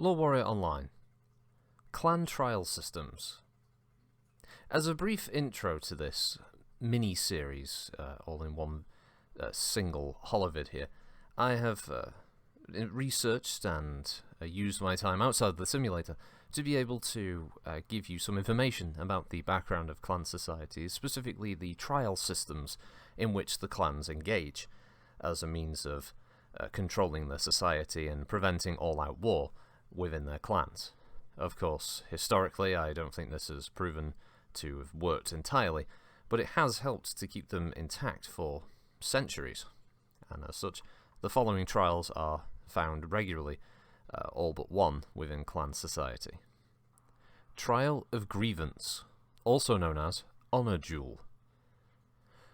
LoreWarrior Online. Clan Trial Systems. As a brief intro to this mini-series, all in one single holovid here, I have researched and used my time outside the simulator to be able to give you some information about the background of clan societies, specifically the trial systems in which the clans engage, as a means of controlling their society and preventing all-out war within their clans. Of course, historically, I don't think this has proven to have worked entirely, but it has helped to keep them intact for centuries, and as such, the following trials are found regularly, all but one within clan society. Trial of Grievance, also known as Honor Duel.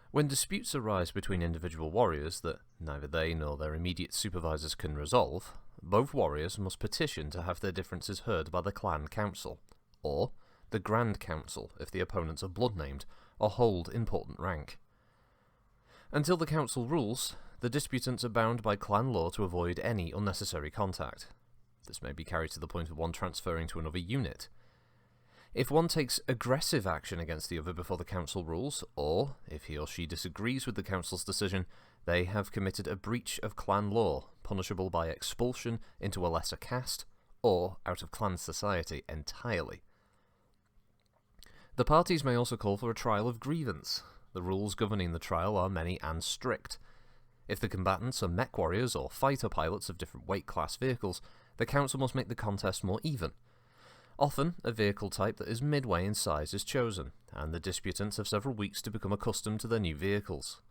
When disputes arise between individual warriors that neither they nor their immediate supervisors can resolve, both warriors must petition to have their differences heard by the clan council, or the Grand Council if the opponents are blood-named or hold important rank. Until the council rules, the disputants are bound by clan law to avoid any unnecessary contact. This may be carried to the point of one transferring to another unit. If one takes aggressive action against the other before the council rules, or if he or she disagrees with the council's decision, they have committed a breach of clan law, punishable by expulsion into a lesser caste, or out of clan society entirely. The parties may also call for a trial of grievance. The rules governing the trial are many and strict. If the combatants are mech warriors or fighter pilots of different weight class vehicles, the council must make the contest more even. Often, a vehicle type that is midway in size is chosen, and the disputants have several weeks to become accustomed to their new vehicles.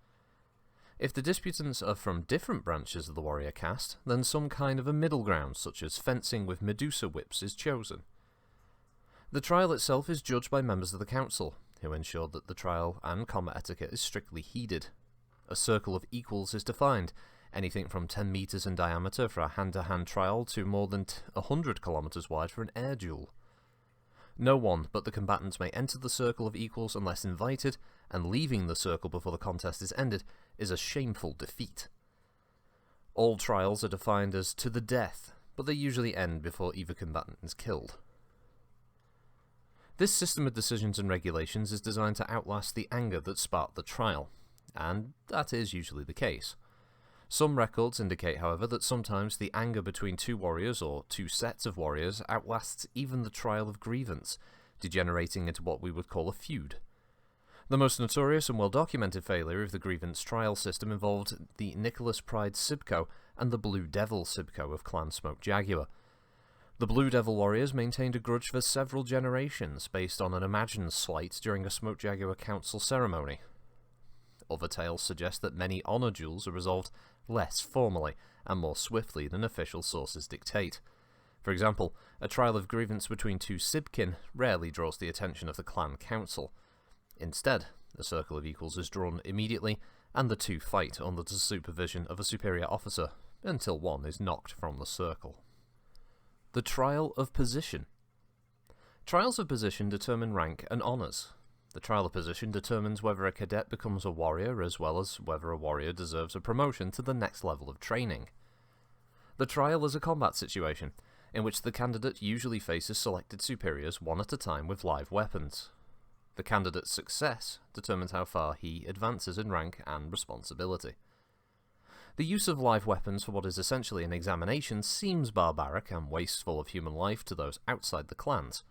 If the disputants are from different branches of the warrior caste, then some kind of a middle ground, such as fencing with Medusa whips, is chosen. The trial itself is judged by members of the council, who ensure that the trial and combat etiquette is strictly heeded. A circle of equals is defined, anything from 10 meters in diameter for a hand-to-hand trial to more than 100 kilometers wide for an air duel. No one but the combatants may enter the circle of equals unless invited, and leaving the circle before the contest is ended is a shameful defeat. All trials are defined as to the death, but they usually end before either combatant is killed. This system of decisions and regulations is designed to outlast the anger that sparked the trial, and that is usually the case. Some records indicate, however, that sometimes the anger between two warriors or two sets of warriors outlasts even the trial of grievance, degenerating into what we would call a feud. The most notorious and well-documented failure of the grievance trial system involved the Nicholas Pride Sibco and the Blue Devil Sibco of Clan Smoke Jaguar. The Blue Devil warriors maintained a grudge for several generations based on an imagined slight during a Smoke Jaguar council ceremony. Other tales suggest that many honor duels are resolved less formally and more swiftly than official sources dictate. For example, a trial of grievance between two Sibkin rarely draws the attention of the clan council. Instead, a circle of equals is drawn immediately, and the two fight under the supervision of a superior officer, until one is knocked from the circle. The Trial of Position. Trials of position determine rank and honours. The trial of position determines whether a cadet becomes a warrior as well as whether a warrior deserves a promotion to the next level of training. The trial is a combat situation, in which the candidate usually faces selected superiors one at a time with live weapons. The candidate's success determines how far he advances in rank and responsibility. The use of live weapons for what is essentially an examination seems barbaric and wasteful of human life to those outside the clans.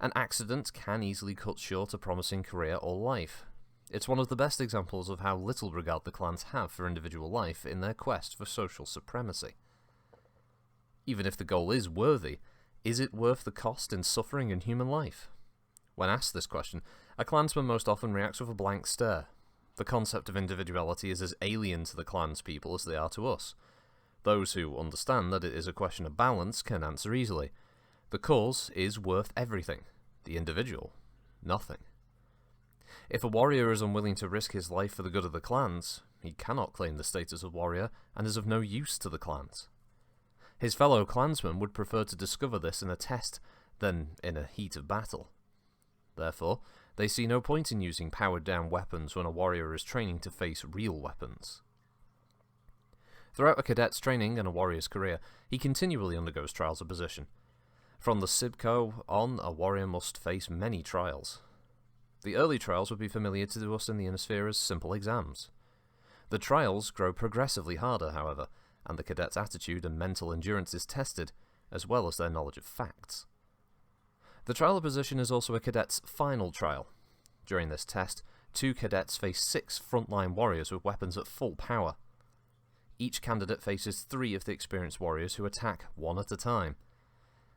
An accident can easily cut short a promising career or life. It's one of the best examples of how little regard the clans have for individual life in their quest for social supremacy. Even if the goal is worthy, is it worth the cost in suffering and human life? When asked this question, a clansman most often reacts with a blank stare. The concept of individuality is as alien to the clanspeople as they are to us. Those who understand that it is a question of balance can answer easily. The cause is worth everything. The individual, nothing. If a warrior is unwilling to risk his life for the good of the clans, he cannot claim the status of warrior and is of no use to the clans. His fellow clansmen would prefer to discover this in a test than in a heat of battle. Therefore, they see no point in using powered-down weapons when a warrior is training to face real weapons. Throughout a cadet's training and a warrior's career, he continually undergoes trials of position. From the Sibco on, a warrior must face many trials. The early trials would be familiar to us in the Innisphere as simple exams. The trials grow progressively harder, however, and the cadet's attitude and mental endurance is tested, as well as their knowledge of facts. The trial of position is also a cadet's final trial. During this test, 2 cadets face 6 frontline warriors with weapons at full power. Each candidate faces 3 of the experienced warriors who attack one at a time.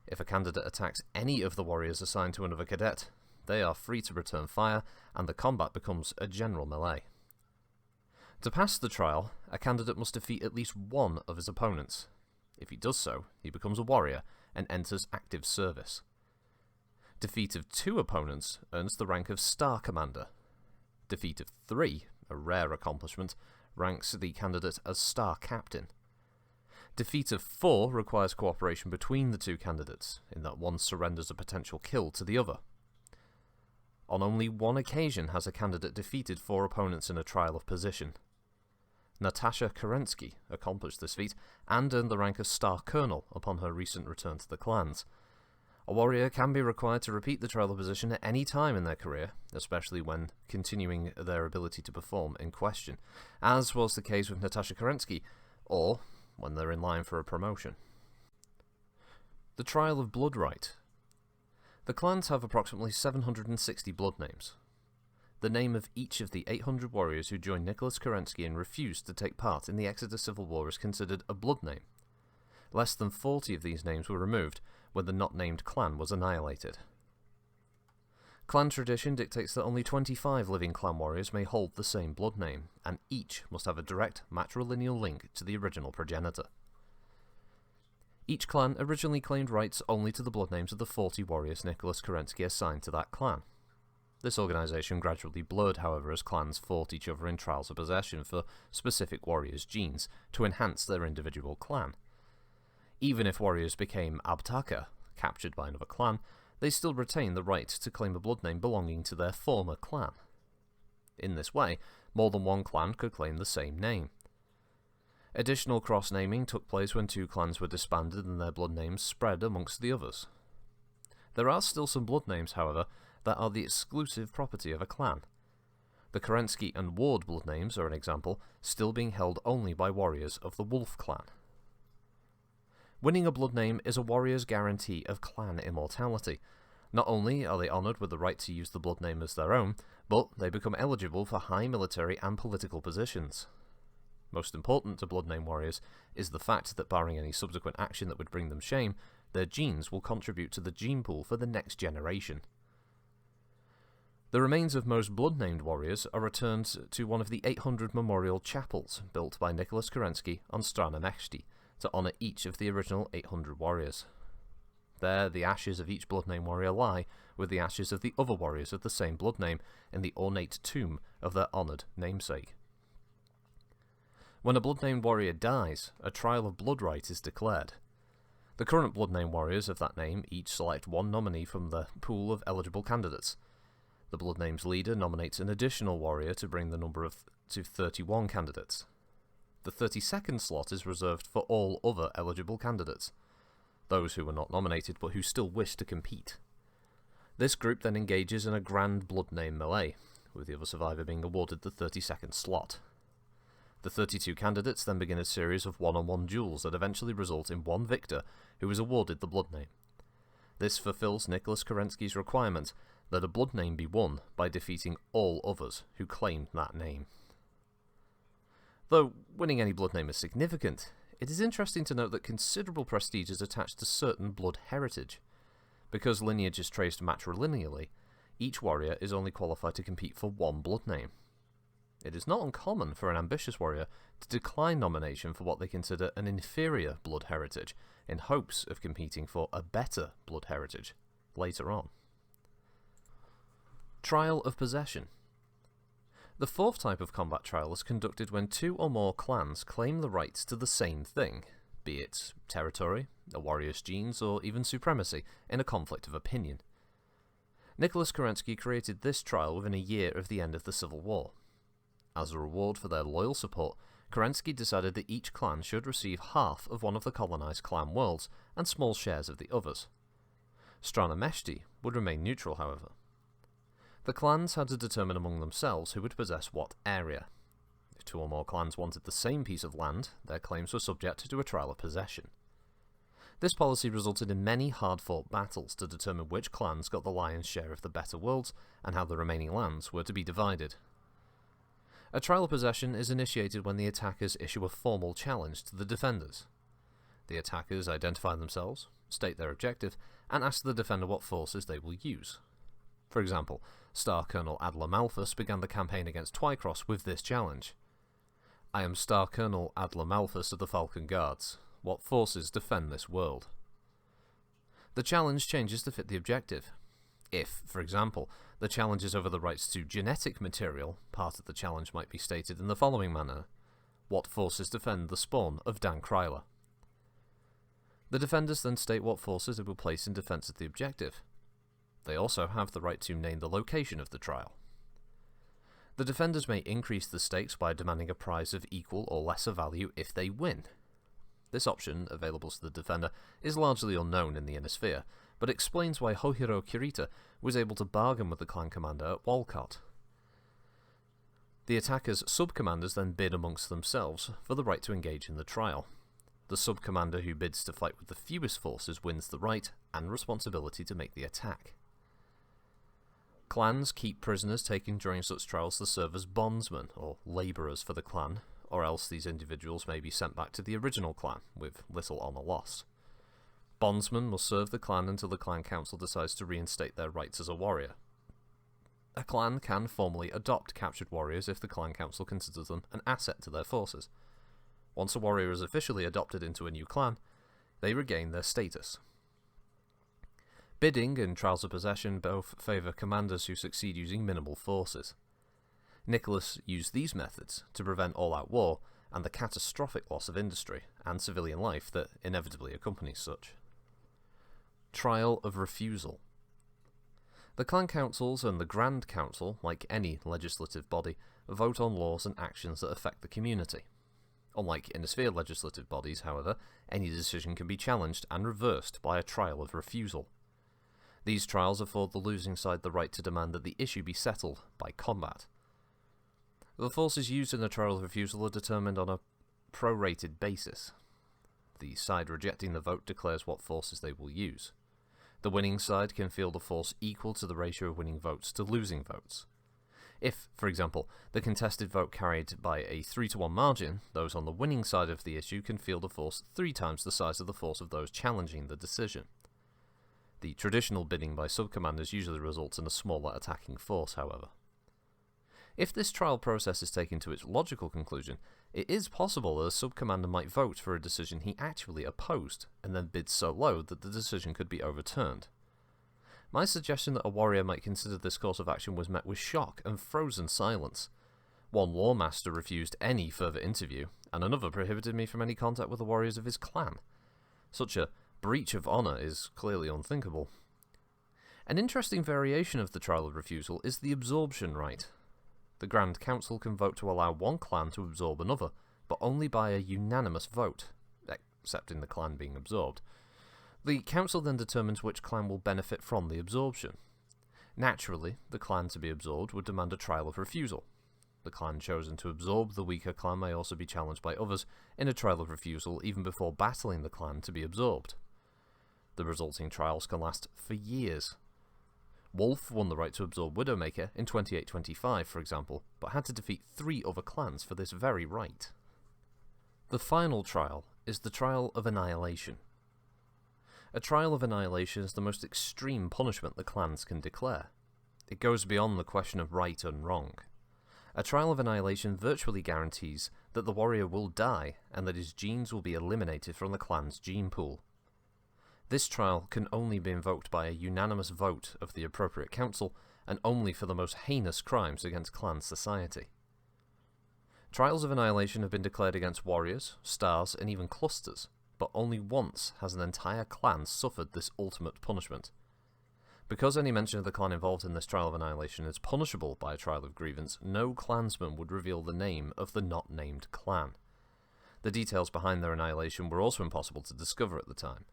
If a candidate attacks any of the warriors assigned to another cadet, they are free to return fire, and the combat becomes a general melee. To pass the trial, a candidate must defeat at least one of his opponents. If he does so, he becomes a warrior and enters active service. Defeat of 2 opponents earns the rank of Star Commander. Defeat of 3, a rare accomplishment, ranks the candidate as Star Captain. Defeat of 4 requires cooperation between the 2 candidates, in that one surrenders a potential kill to the other. On only one occasion has a candidate defeated 4 opponents in a trial of position. Natasha Kerensky accomplished this feat and earned the rank of Star Colonel upon her recent return to the clans. A warrior can be required to repeat the trial of position at any time in their career, especially when continuing their ability to perform in question, as was the case with Natasha Kerensky, or when they're in line for a promotion. The Trial of Bloodright. The clans have approximately 760 blood names. The name of each of the 800 warriors who joined Nicholas Kerensky and refused to take part in the Exeter Civil War is considered a blood name. Less than 40 of these names were removed when the not-named clan was annihilated. Clan tradition dictates that only 25 living clan warriors may hold the same blood name, and each must have a direct matrilineal link to the original progenitor. Each clan originally claimed rights only to the blood names of the 40 warriors Nicholas Kerensky assigned to that clan. This organisation gradually blurred, however, as clans fought each other in trials of possession for specific warriors' genes to enhance their individual clan. Even if warriors became Abtaka, captured by another clan, they still retained the right to claim a blood name belonging to their former clan. In this way, more than one clan could claim the same name. Additional cross-naming took place when 2 clans were disbanded and their blood names spread amongst the others. There are still some blood names, however, that are the exclusive property of a clan. The Kerensky and Ward blood names are an example, still being held only by warriors of the Wolf clan. Winning a blood name is a warrior's guarantee of clan immortality. Not only are they honoured with the right to use the blood name as their own, but they become eligible for high military and political positions. Most important to blood name warriors is the fact that barring any subsequent action that would bring them shame, their genes will contribute to the gene pool for the next generation. The remains of most blood-named warriors are returned to one of the 800 memorial chapels built by Nicholas Kerensky on Strana Mechti to honour each of the original 800 warriors. There, the ashes of each blood-name warrior lie with the ashes of the other warriors of the same blood name in the ornate tomb of their honoured namesake. When a blood-named warrior dies, a trial of bloodright is declared. The current blood-name warriors of that name each select one nominee from the pool of eligible candidates. The blood name's leader nominates an additional warrior to bring the number to 31 candidates. The 32nd slot is reserved for all other eligible candidates, those who were not nominated but who still wish to compete. This group then engages in a grand blood name melee, with the other survivor being awarded the 32nd slot. The 32 candidates then begin a series of one-on-one duels that eventually result in one victor who is awarded the blood name. This fulfills Nicholas Kerensky's requirement that a blood name be won by defeating all others who claimed that name. Though winning any blood name is significant, it is interesting to note that considerable prestige is attached to certain blood heritage. Because lineage is traced matrilineally, each warrior is only qualified to compete for one blood name. It is not uncommon for an ambitious warrior to decline nomination for what they consider an inferior blood heritage, in hopes of competing for a better blood heritage later on. Trial of Possession. The 4th type of combat trial is conducted when 2 or more clans claim the rights to the same thing, be it territory, a warrior's genes, or even supremacy, in a conflict of opinion. Nicholas Kerensky created this trial within a year of the end of the Civil War. As a reward for their loyal support, Kerensky decided that each clan should receive half of one of the colonized clan worlds and small shares of the others. Strana Meshti would remain neutral, however. The clans had to determine among themselves who would possess what area. If two or more clans wanted the same piece of land, their claims were subject to a trial of possession. This policy resulted in many hard-fought battles to determine which clans got the lion's share of the better worlds and how the remaining lands were to be divided. A trial of possession is initiated when the attackers issue a formal challenge to the defenders. The attackers identify themselves, state their objective, and ask the defender what forces they will use. For example, Star Colonel Adler Malthus began the campaign against Twycross with this challenge. I am Star Colonel Adler Malthus of the Falcon Guards. What forces defend this world? The challenge changes to fit the objective. If, for example, the challenge is over the rights to genetic material, part of the challenge might be stated in the following manner. What forces defend the spawn of Dan Kryler? The defenders then state what forces they will place in defense of the objective. They also have the right to name the location of the trial. The defenders may increase the stakes by demanding a prize of equal or lesser value if they win. This option, available to the defender, is largely unknown in the Inner Sphere, but explains why Hohiro Kirita was able to bargain with the clan commander at Walcott. The attackers' sub-commanders then bid amongst themselves for the right to engage in the trial. The sub-commander who bids to fight with the fewest forces wins the right and responsibility to make the attack. Clans keep prisoners taken during such trials to serve as bondsmen, or labourers for the clan, or else these individuals may be sent back to the original clan, with little honour lost. Bondsmen must serve the clan until the clan council decides to reinstate their rights as a warrior. A clan can formally adopt captured warriors if the clan council considers them an asset to their forces. Once a warrior is officially adopted into a new clan, they regain their status. Bidding and trials of possession both favour commanders who succeed using minimal forces. Nicholas used these methods to prevent all-out war and the catastrophic loss of industry and civilian life that inevitably accompanies such. Trial of refusal. The clan councils and the Grand Council, like any legislative body, vote on laws and actions that affect the community. Unlike Inner Sphere legislative bodies, however, any decision can be challenged and reversed by a trial of refusal. These trials afford the losing side the right to demand that the issue be settled by combat. The forces used in a trial of refusal are determined on a prorated basis. The side rejecting the vote declares what forces they will use. The winning side can field a force equal to the ratio of winning votes to losing votes. If, for example, the contested vote carried by a 3-to-1 margin, those on the winning side of the issue can field a force 3 times the size of the force of those challenging the decision. The traditional bidding by sub-commanders usually results in a smaller attacking force, however. If this trial process is taken to its logical conclusion, it is possible that a sub-commander might vote for a decision he actually opposed, and then bid so low that the decision could be overturned. My suggestion that a warrior might consider this course of action was met with shock and frozen silence. One lawmaster refused any further interview, and another prohibited me from any contact with the warriors of his clan. Such a breach of honour is clearly unthinkable. An interesting variation of the trial of refusal is the absorption right. The Grand Council can vote to allow one clan to absorb another, but only by a unanimous vote, except in the clan being absorbed. The council then determines which clan will benefit from the absorption. Naturally, the clan to be absorbed would demand a trial of refusal. The clan chosen to absorb the weaker clan may also be challenged by others in a trial of refusal even before battling the clan to be absorbed. The resulting trials can last for years. Wolf won the right to absorb Widowmaker in 2825, for example, but had to defeat 3 other clans for this very right. The final trial is the trial of annihilation. A trial of annihilation is the most extreme punishment the clans can declare. It goes beyond the question of right and wrong. A trial of annihilation virtually guarantees that the warrior will die and that his genes will be eliminated from the clan's gene pool. This trial can only be invoked by a unanimous vote of the appropriate council, and only for the most heinous crimes against clan society. Trials of annihilation have been declared against warriors, stars, and even clusters, but only once has an entire clan suffered this ultimate punishment. Because any mention of the clan involved in this trial of annihilation is punishable by a trial of grievance, no clansman would reveal the name of the not-named clan. The details behind their annihilation were also impossible to discover at the time.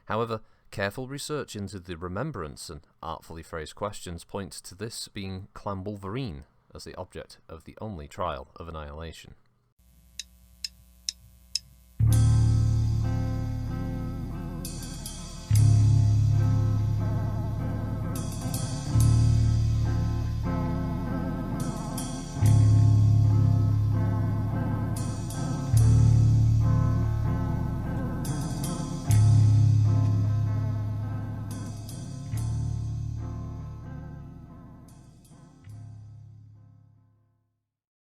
However, careful research into the remembrance and artfully phrased questions point to this being Clan Wolverine as the object of the only trial of annihilation.